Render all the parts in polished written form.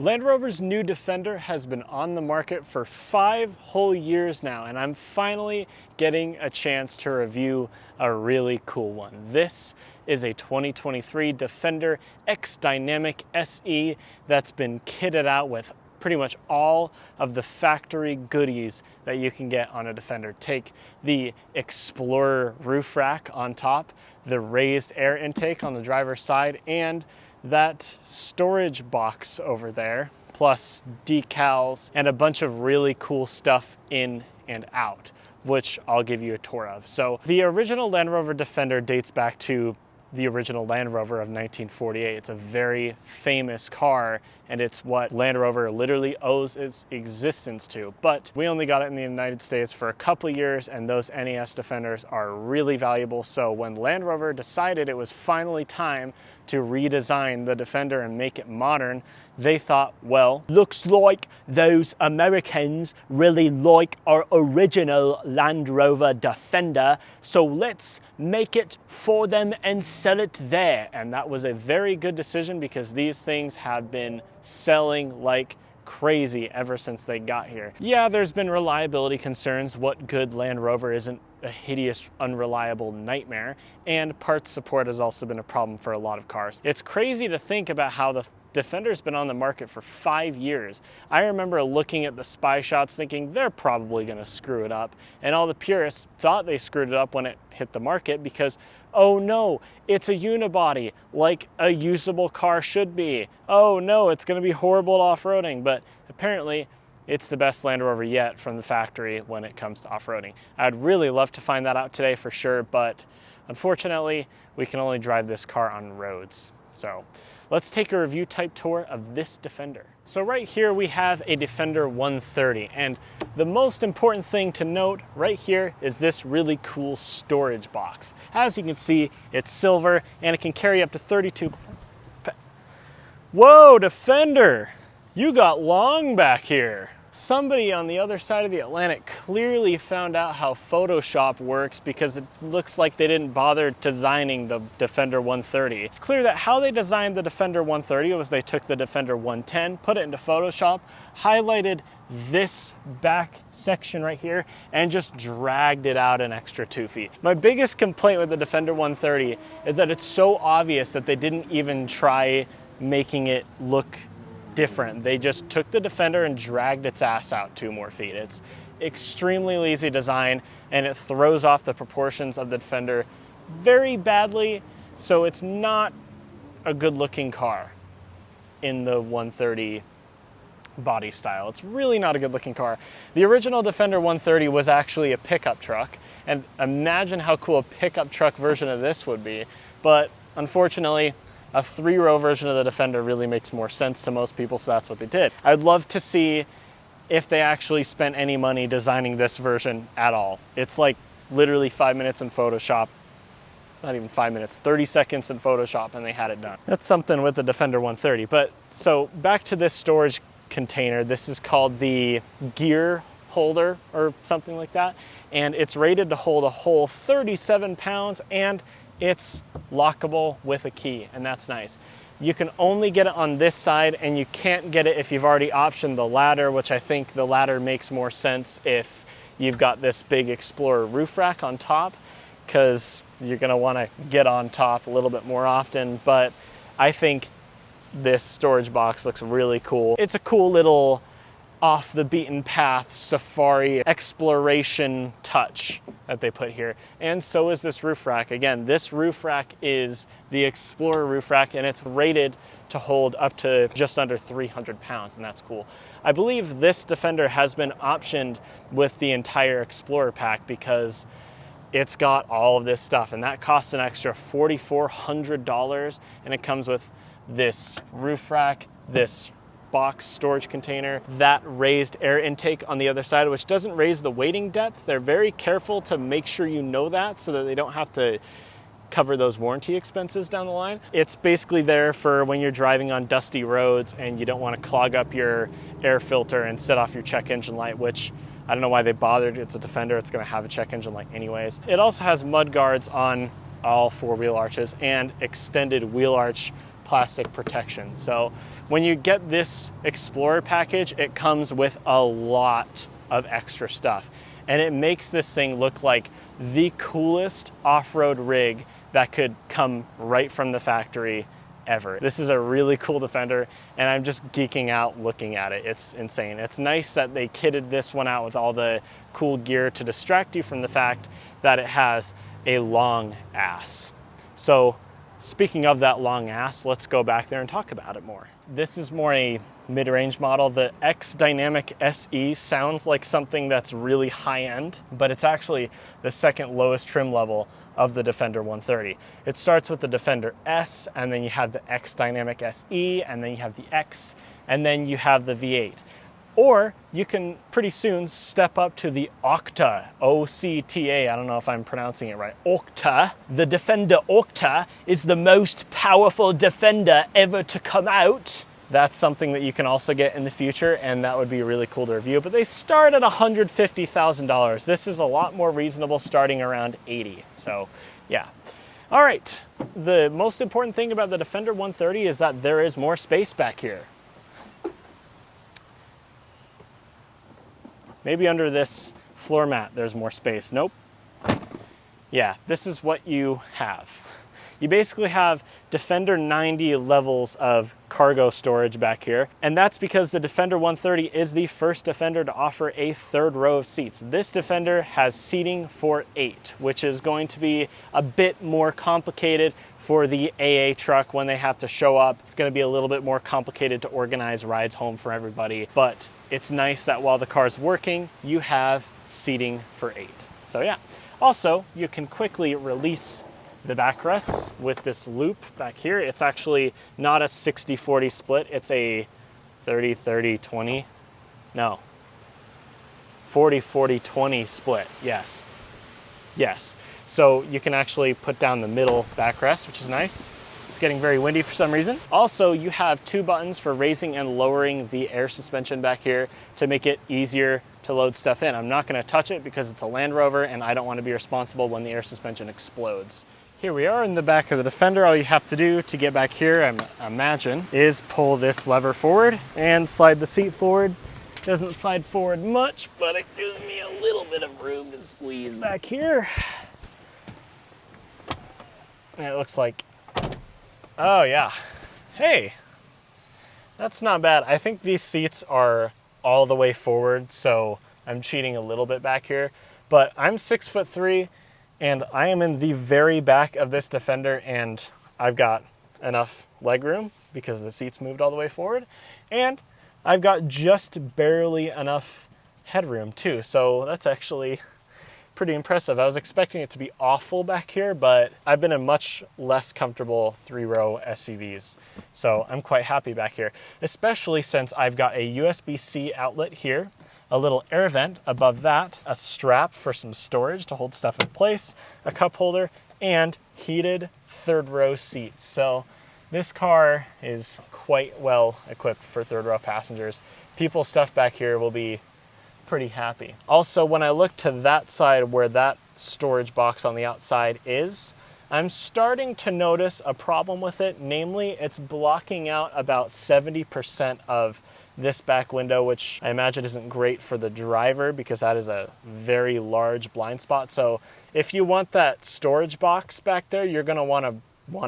Land Rover's new Defender has been on the market for 5 whole years now, and I'm finally getting a chance to review a really cool one. This is a 2023 Defender X Dynamic SE that's been kitted out with pretty much all of the factory goodies that you can get on a Defender. Take the Explorer roof rack on top, the raised air intake on the driver's side, and that storage box over there, plus decals and a bunch of really cool stuff in and out, which I'll give you a tour of. So the original Land Rover Defender dates back to the original Land Rover of 1948. It's a very famous car, and it's what Land Rover literally owes its existence to. But we only got it in the United States for a couple years, and those NES Defenders are really valuable. So when Land Rover decided it was finally time to redesign the Defender and make it modern, they thought, well, looks like those Americans really like our original Land Rover Defender, so let's make it for them and sell it there. And that was a very good decision, because these things have been selling like crazy ever since they got here. Yeah, there's been reliability concerns. What good Land Rover isn't a hideous, unreliable nightmare? And parts support has also been a problem for a lot of cars. It's crazy to think about how the Defender's been on the market for 5 years. I remember looking at the spy shots thinking they're probably gonna screw it up, and all the purists thought they screwed it up when it hit the market because, oh no, it's a unibody like a usable car should be. Oh no, it's gonna be horrible off-roading. But apparently it's the best Land Rover yet from the factory when it comes to off-roading. I'd really love to find that out today for sure, but unfortunately we can only drive this car on roads. So let's take a review type tour of this Defender. So right here we have a Defender 130, and the most important thing to note right here is this really cool storage box. As you can see, it's silver and it can carry up to 32. Whoa, Defender, you got long back here. Somebody on the other side of the Atlantic clearly found out how Photoshop works, because it looks like they didn't bother designing the Defender 130. It's clear that how they designed the Defender 130 was they took the Defender 110, put it into Photoshop, highlighted this back section right here, and just dragged it out an extra 2 feet. My biggest complaint with the Defender 130 is that it's so obvious that they didn't even try making it look different. They just took the Defender and dragged its ass out 2 more feet. It's extremely lazy design, and it throws off the proportions of the Defender very badly, so it's not a good looking car in the 130 body style. It's really not a good looking car. The original Defender 130 was actually a pickup truck, and imagine how cool a pickup truck version of this would be. But unfortunately, a 3-row version of the Defender really makes more sense to most people, so that's what they did. I'd love to see if they actually spent any money designing this version at all. It's like literally 5 minutes in Photoshop, not even 5 minutes, 30 seconds in Photoshop, and they had it done. That's something with the Defender 130. But so back to this storage container. This is called the gear holder or something like that, and it's rated to hold a whole 37 pounds, and it's lockable with a key, and that's nice. You can only get it on this side, and you can't get it if you've already optioned the ladder, which I think the ladder makes more sense if you've got this big Explorer roof rack on top, because you're gonna wanna get on top a little bit more often. But I think this storage box looks really cool. It's a cool little off the beaten path safari exploration touch that they put here. And so is this roof rack. Again, this roof rack is the Explorer roof rack, and it's rated to hold up to just under 300 pounds, and that's cool. I believe this Defender has been optioned with the entire Explorer pack, because it's got all of this stuff, and that costs an extra $4,400, and it comes with this roof rack, this box storage container, that raised air intake on the other side, which doesn't raise the wading depth. They're very careful to make sure you know that, so that they don't have to cover those warranty expenses down the line. It's basically there for when you're driving on dusty roads and you don't want to clog up your air filter and set off your check engine light, which I don't know why they bothered. It's a Defender, it's going to have a check engine light anyways. It also has mud guards on all 4 wheel arches and extended wheel arch plastic protection. So when you get this Explorer package, it comes with a lot of extra stuff. And it makes this thing look like the coolest off-road rig that could come right from the factory ever. This is a really cool Defender, and I'm just geeking out looking at it. It's insane. It's nice that they kitted this one out with all the cool gear to distract you from the fact that it has a long ass. So speaking of that long ass, let's go back there and talk about it more. This is more a mid-range model. The X Dynamic SE sounds like something that's really high-end, but it's actually the second lowest trim level of the Defender 130. It starts with the Defender S, and then you have the X Dynamic SE, and then you have the X, and then you have the V8. Or you can pretty soon step up to the Octa, O-C-T-A, I don't know if I'm pronouncing it right, Octa. The Defender Octa is the most powerful Defender ever to come out. That's something that you can also get in the future, and that would be really cool to review. But they start at $150,000. This is a lot more reasonable, starting around $80,000. So yeah. All right, the most important thing about the Defender 130 is that there is more space back here. Maybe under this floor mat there's more space. Nope. Yeah, this is what you have. You basically have Defender 90 levels of cargo storage back here, and that's because the Defender 130 is the first Defender to offer a third row of seats. This Defender has seating for 8, which is going to be a bit more complicated for the AA truck when they have to show up. It's going to be a little bit more complicated to organize rides home for everybody, but it's nice that while the car's working, you have seating for 8. So yeah. Also, you can quickly release the backrests with this loop back here. It's actually not a 60-40 split. It's a 30-30-20. No. 40-40-20 split. Yes. Yes. So you can actually put down the middle backrest, which is nice. It's getting very windy for some reason. Also, you have 2 buttons for raising and lowering the air suspension back here to make it easier to load stuff in. I'm not going to touch it because it's a Land Rover and I don't want to be responsible when the air suspension explodes. Here we are in the back of the Defender. All you have to do to get back here, I imagine, is pull this lever forward and slide the seat forward. Doesn't slide forward much, but it gives me a little bit of room to squeeze back here. And it looks like, oh yeah, hey, that's not bad. I think these seats are all the way forward, so I'm cheating a little bit back here, but I'm 6'3", and I am in the very back of this Defender, and I've got enough leg room because the seats moved all the way forward, and I've got just barely enough headroom too, so that's actually pretty impressive. I was expecting it to be awful back here, but I've been in much less comfortable 3-row SUVs, so I'm quite happy back here, especially since I've got a USB-C outlet here, a little air vent above that, a strap for some storage to hold stuff in place, a cup holder, and heated 3rd-row seats. So this car is quite well equipped for 3rd-row passengers. People stuffed back here will be pretty happy. Also, when I look to that side where that storage box on the outside is, I'm starting to notice a problem with it. Namely, it's blocking out about 70% of this back window, which I imagine isn't great for the driver because that is a very large blind spot. So if you want that storage box back there, you're gonna want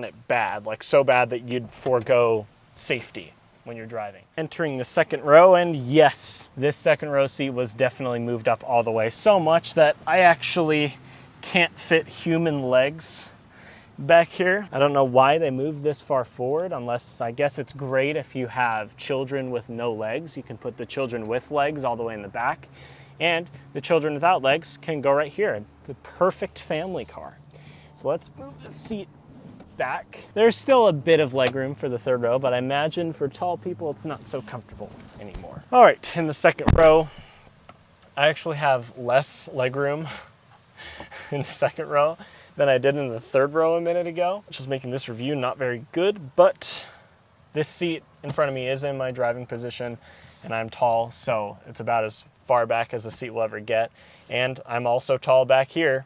it bad, like so bad that you'd forego safety when you're driving. Entering the 2nd row, and yes, this 2nd row seat was definitely moved up all the way, so much that I actually can't fit human legs back here. I don't know why they moved this far forward, unless I guess it's great if you have children with no legs. You can put the children with legs all the way in the back, and the children without legs can go right here. The perfect family car. So let's move the seat back. There's still a bit of legroom for the 3rd row, but I imagine for tall people it's not so comfortable anymore. All right, in the 2nd row, I actually have less legroom in the 2nd row than I did in the 3rd row a minute ago, which is making this review not very good, but this seat in front of me is in my driving position, and I'm tall, so it's about as far back as the seat will ever get, and I'm also tall back here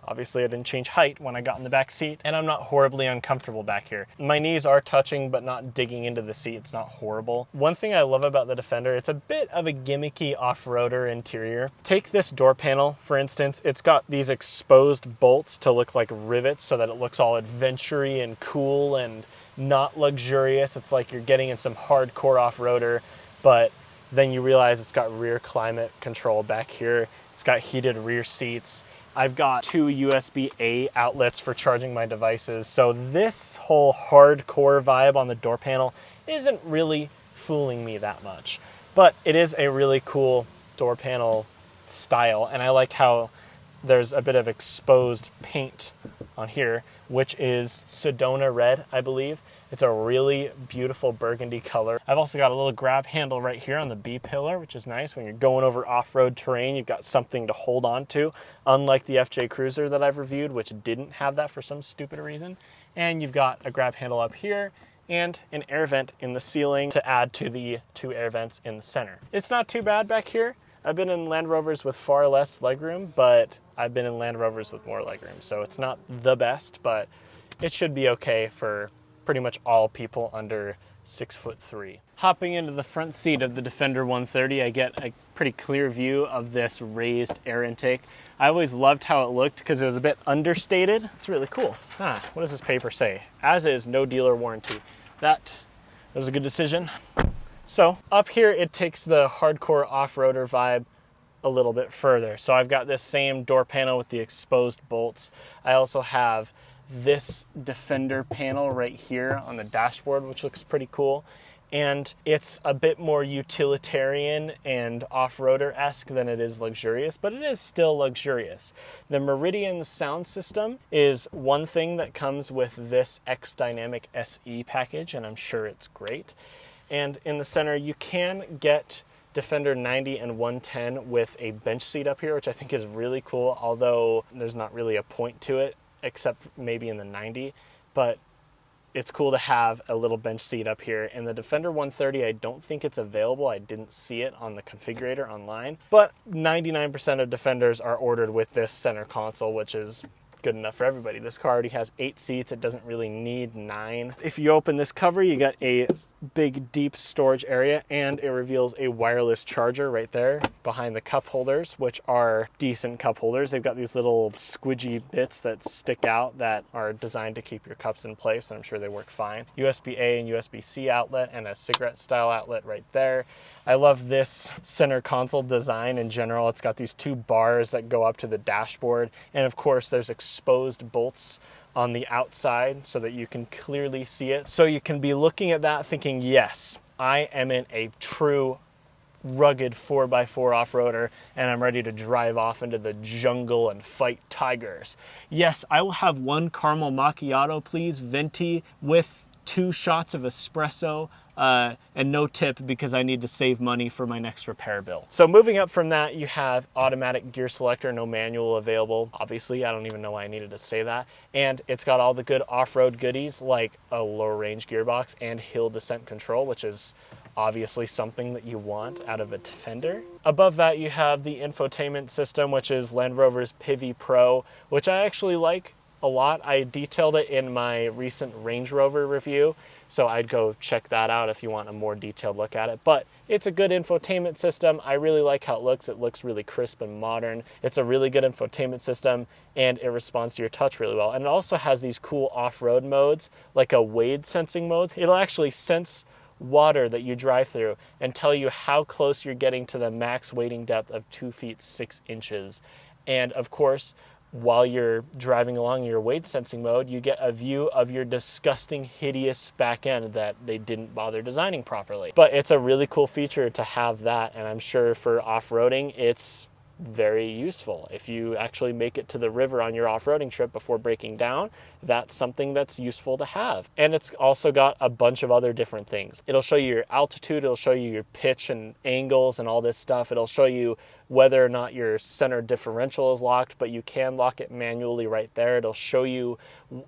Obviously, I didn't change height when I got in the back seat, and I'm not horribly uncomfortable back here. My knees are touching, but not digging into the seat. It's not horrible. One thing I love about the Defender, it's a bit of a gimmicky off-roader interior. Take this door panel, for instance. It's got these exposed bolts to look like rivets so that it looks all adventure-y and cool and not luxurious. It's like you're getting in some hardcore off-roader, but then you realize it's got rear climate control back here. It's got heated rear seats. I've got 2 USB-A outlets for charging my devices. So this whole hardcore vibe on the door panel isn't really fooling me that much. But it is a really cool door panel style. And I like how there's a bit of exposed paint on here, which is Sedona red, I believe. It's a really beautiful burgundy color. I've also got a little grab handle right here on the B pillar, which is nice. When you're going over off-road terrain, you've got something to hold on to, unlike the FJ Cruiser that I've reviewed, which didn't have that for some stupid reason. And you've got a grab handle up here and an air vent in the ceiling to add to the 2 air vents in the center. It's not too bad back here. I've been in Land Rovers with far less legroom, but I've been in Land Rovers with more legroom. So it's not the best, but it should be okay for pretty much all people under 6'3". Hopping into the front seat of the Defender 130, I get a pretty clear view of this raised air intake. I always loved how it looked because it was a bit understated. It's really cool. What does this paper say? As is, no dealer warranty. That was a good decision. So up here, it takes the hardcore off-roader vibe a little bit further. So I've got this same door panel with the exposed bolts. I also have this Defender panel right here on the dashboard, which looks pretty cool. And it's a bit more utilitarian and off-roader-esque than it is luxurious, but it is still luxurious. The Meridian sound system is one thing that comes with this X Dynamic SE package, and I'm sure it's great. And in the center, you can get Defender 90 and 110 with a bench seat up here, which I think is really cool, although there's not really a point to it, except maybe in the 90, but it's cool to have a little bench seat up here. In the Defender 130, I don't think it's available. I didn't see it on the configurator online, but 99% of Defenders are ordered with this center console, which is good enough for everybody. This car already has 8 seats. It doesn't really need 9. If you open this cover, you got a big deep storage area, and it reveals a wireless charger right there behind the cup holders, which are decent cup holders. They've got these little squidgy bits that stick out that are designed to keep your cups in place, and I'm sure they work fine. USB-A and USB-C outlet and a cigarette style outlet right there. I love this center console design in general. It's got these 2 bars that go up to the dashboard, and of course there's exposed bolts on the outside so that you can clearly see it. So you can be looking at that thinking, yes, I am in a true rugged 4x4 off-roader and I'm ready to drive off into the jungle and fight tigers. Yes, I will have 1 caramel macchiato, please, venti, with 2 shots of espresso, and no tip because I need to save money for my next repair bill. So moving up from that, you have automatic gear selector, no manual available. Obviously, I don't even know why I needed to say that. And it's got all the good off-road goodies like a lower range gearbox and hill descent control, which is obviously something that you want out of a Defender. Above that, you have the infotainment system, which is Land Rover's Pivi Pro, which I actually like a lot. I detailed it in my recent Range Rover review, so I'd go check that out if you want a more detailed look at it. But it's a good infotainment system. I really like how it looks. It looks really crisp and modern. It's a really good infotainment system, and it responds to your touch really well. And it also has these cool off-road modes, like a wade sensing mode. It'll actually sense water that you drive through and tell you how close you're getting to the max wading depth of 2 feet 6 inches. And of course, while you're driving along in your wade sensing mode, you get a view of your disgusting, hideous back end that they didn't bother designing properly. But it's a really cool feature to have that, and I'm sure for off-roading, it's very useful. If you actually make it to the river on your off-roading trip before breaking down, that's something that's useful to have. And it's also got a bunch of other different things. It'll show you your altitude, it'll show you your pitch and angles and all this stuff. It'll show you whether or not your center differential is locked, but you can lock it manually right there. It'll show you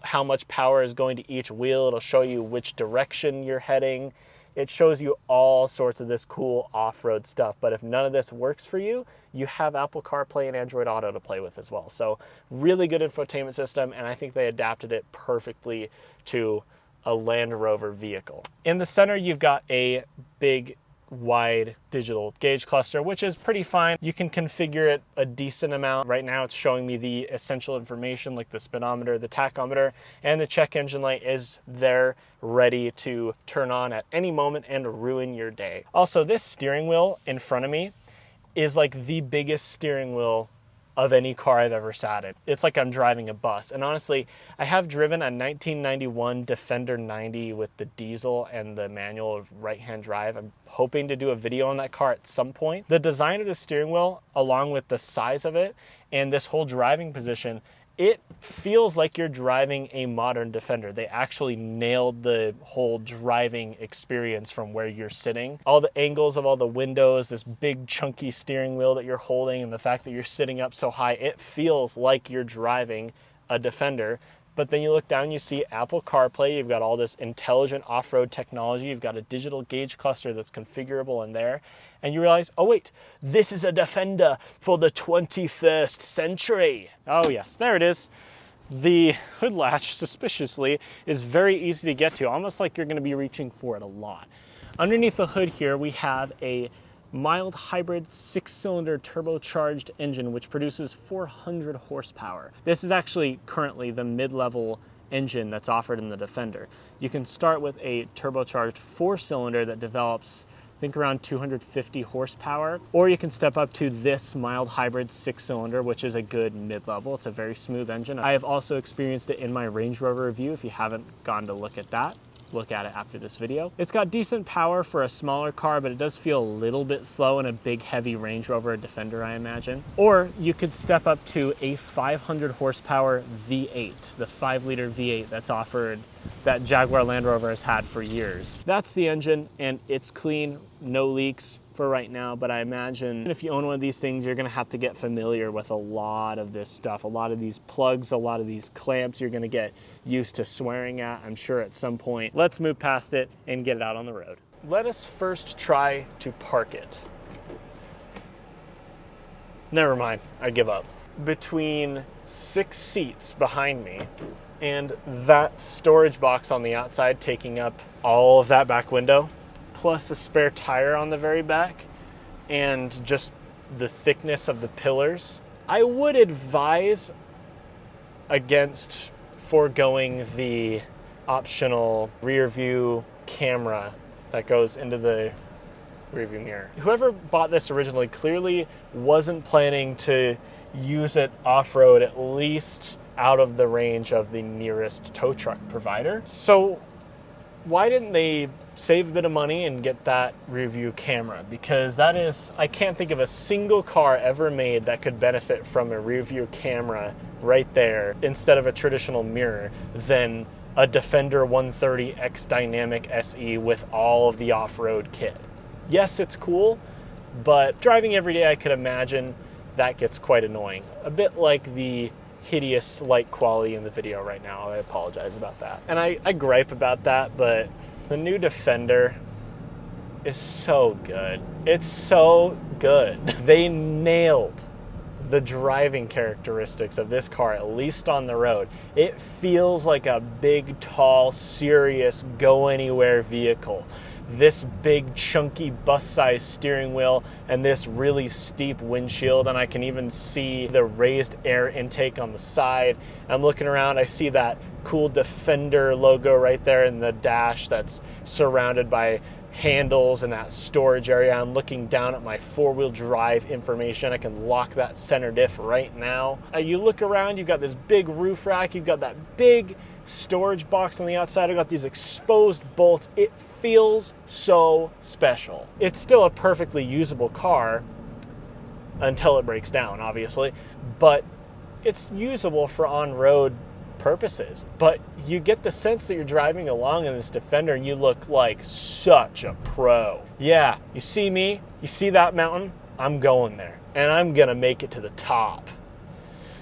how much power is going to each wheel. It'll show you which direction you're heading. It shows you all sorts of this cool off-road stuff. But if none of this works for you, you have Apple CarPlay and Android Auto to play with as well. So really good infotainment system, and I think they adapted it perfectly to a Land Rover vehicle. In the center, you've got a big, wide digital gauge cluster, which is pretty fine. You can configure it a decent amount. Right now, it's showing me the essential information like the speedometer, the tachometer, and the check engine light is there ready to turn on at any moment and ruin your day. Also, this steering wheel in front of me is like the biggest steering wheel of any car I've ever sat in. It's like I'm driving a bus. And honestly, I have driven a 1991 Defender 90 with the diesel and the manual of right-hand drive. I'm hoping to do a video on that car at some point. The design of the steering wheel, along with the size of it and this whole driving position, it feels like you're driving a modern Defender. They actually nailed the whole driving experience from where you're sitting. All the angles of all the windows, this big chunky steering wheel that you're holding, and the fact that you're sitting up so high, it feels like you're driving a Defender. But then you look down, you see Apple CarPlay, you've got all this intelligent off-road technology, you've got a digital gauge cluster that's configurable in there, and you realize, oh wait, this is a Defender for the 21st century. Oh yes, there it is. The hood latch, suspiciously, is very easy to get to, almost like you're gonna be reaching for it a lot. Underneath the hood here, we have a mild hybrid 6-cylinder turbocharged engine which produces 400 horsepower. This is actually currently the mid-level engine that's offered in the Defender. You can start with a turbocharged 4-cylinder that develops, I think, around 250 horsepower, or you can step up to this mild hybrid 6-cylinder, which is a good mid-level. It's a very smooth engine. I have also experienced it in my Range Rover review. If you haven't gone to look at that, look at it after this video. It's got decent power for a smaller car, but it does feel a little bit slow in a big heavy Range Rover Defender, I imagine. Or you could step up to a 500 horsepower V8, the 5-liter V8 that's offered, that Jaguar Land Rover has had for years. That's the engine, and it's clean, no leaks for right now, but I imagine if you own one of these things, you're gonna have to get familiar with a lot of this stuff, a lot of these plugs, a lot of these clamps you're gonna get used to swearing at, I'm sure, at some point. Let's move past it and get it out on the road. Let us first try to park it. Never mind, I give up. Between 6 seats behind me and that storage box on the outside taking up all of that back window, plus a spare tire on the very back, and just the thickness of the pillars, I would advise against foregoing the optional rear view camera that goes into the rearview mirror. Whoever bought this originally clearly wasn't planning to use it off-road, at least out of the range of the nearest tow truck provider. So why didn't they save a bit of money and get that rear view camera? Because that is, I can't think of a single car ever made that could benefit from a rear view camera right there instead of a traditional mirror than a Defender 130 X Dynamic SE with all of the off-road kit. Yes, it's cool, but driving every day, I could imagine that gets quite annoying. A bit like the hideous light quality in the video right now. I apologize about that. And I gripe about that, but the new Defender is so good. It's so good. They nailed the driving characteristics of this car, at least on the road. It feels like a big, tall, serious, go-anywhere vehicle. This big, chunky, bus-sized steering wheel and this really steep windshield, and I can even see the raised air intake on the side. I'm looking around, I see that cool Defender logo right there in the dash that's surrounded by handles and that storage area. I'm looking down at my 4-wheel drive information. I can lock that center diff right now. You look around, you've got this big roof rack, you've got that big storage box on the outside, I've got these exposed bolts. It feels so special. It's still a perfectly usable car until it breaks down, obviously, but it's usable for on-road purposes. But you get the sense that you're driving along in this Defender and you look like such a pro. Yeah, you see me, you see that mountain? I'm going there, and I'm gonna make it to the top.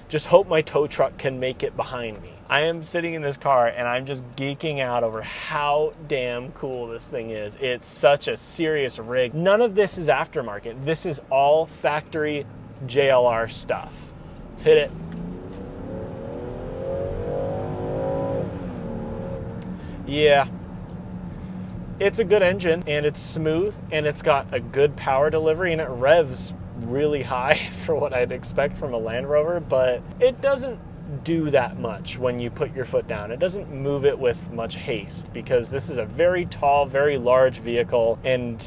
Just hope my tow truck can make it behind me. I am sitting in this car and I'm just geeking out over how damn cool this thing is. It's such a serious rig. None of this is aftermarket. This is all factory JLR stuff. Let's hit it. Yeah, it's a good engine and it's smooth and it's got a good power delivery and it revs really high for what I'd expect from a Land Rover, but it doesn't do that much when you put your foot down. It doesn't move it with much haste because this is a very tall, very large vehicle, and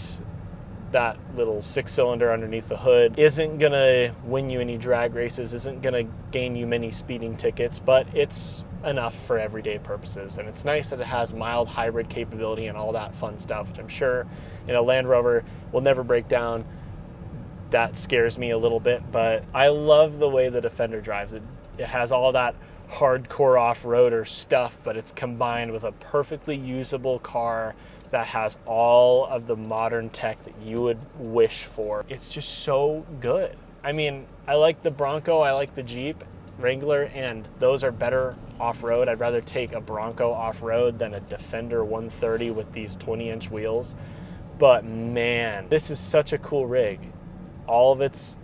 that little 6-cylinder underneath the hood isn't gonna win you any drag races, isn't gonna gain you many speeding tickets, but it's enough for everyday purposes. And it's nice that it has mild hybrid capability and all that fun stuff, which I'm sure in a Land Rover will never break down. That scares me a little bit, but I love the way the Defender drives. It has all that hardcore off-roader stuff, but it's combined with a perfectly usable car that has all of the modern tech that you would wish for. It's just so good. I mean, I like the Bronco, I like the Jeep Wrangler, and those are better off-road. I'd rather take a Bronco off-road than a Defender 130 with these 20-inch wheels. But man, this is such a cool rig. All of its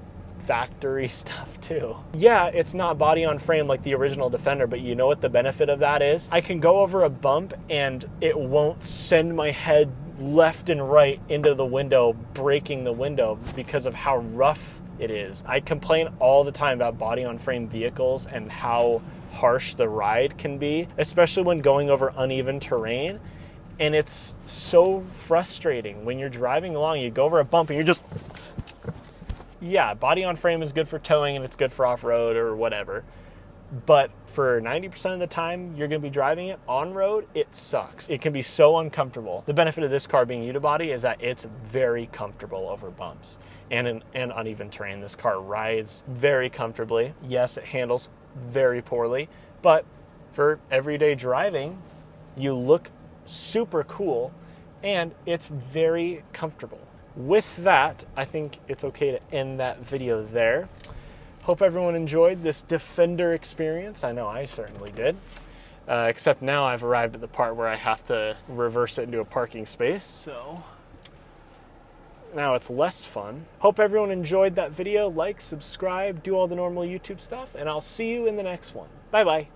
factory stuff too. Yeah, it's not body on frame like the original Defender, but you know what the benefit of that is? I can go over a bump and it won't send my head left and right into the window, breaking the window because of how rough it is. I complain all the time about body on frame vehicles and how harsh the ride can be, especially when going over uneven terrain. And it's so frustrating when you're driving along, you go over a bump and you're just, yeah, body on frame is good for towing and it's good for off-road or whatever. But for 90% of the time you're going to be driving it on road, it sucks. It can be so uncomfortable. The benefit of this car being unibody is that it's very comfortable over bumps and in uneven terrain. This car rides very comfortably. Yes, it handles very poorly, but for everyday driving, you look super cool and it's very comfortable. With that, I think it's okay to end that video there. Hope everyone enjoyed this Defender experience. I know I certainly did. Except now I've arrived at the part where I have to reverse it into a parking space, so now it's less fun. Hope everyone enjoyed that video. Like, subscribe, do all the normal YouTube stuff, and I'll see you in the next one. Bye-bye.